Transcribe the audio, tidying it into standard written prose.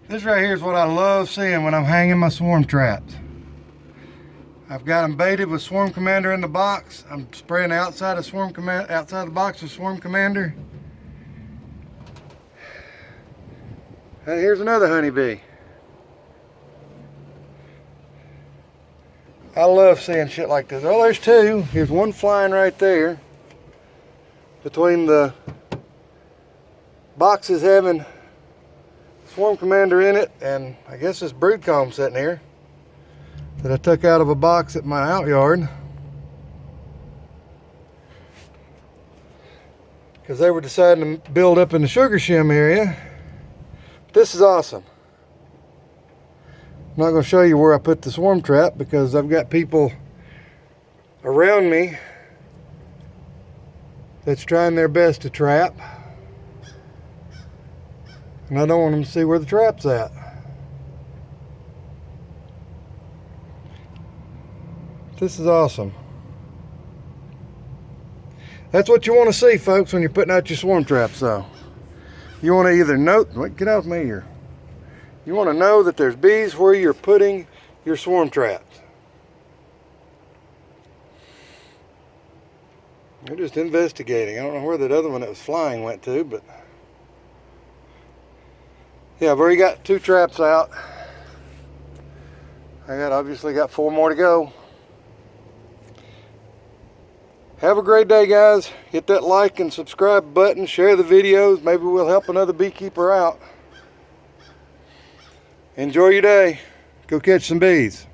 This right here is what I love seeing when I'm hanging my swarm traps. I've got them baited with Swarm Commander in the box. I'm spraying outside of outside the box with Swarm Commander. And here's another honeybee. I love seeing shit like this. Oh, there's two. Here's one flying right there. Between the boxes having Swarm Commander in it, and I guess this brood comb sitting here that I took out of a box at my outyard because they were deciding to build up in the sugar shim area. This is awesome. I'm not going to show you where I put the swarm trap because I've got people around me that's trying their best to trap, and I don't want them to see where the trap's at. This is awesome. That's what you want to see, folks, when you're putting out your swarm traps, though. You want to either note, wait, get out of me here. You want to know that there's bees where you're putting your swarm traps. They're just investigating. I don't know where that other one that was flying went to, but yeah, I've already got 2 traps out. Obviously got 4 more to go. Have a great day, guys. Hit that like and subscribe button. Share the videos. Maybe we'll help another beekeeper out. Enjoy your day. Go catch some bees.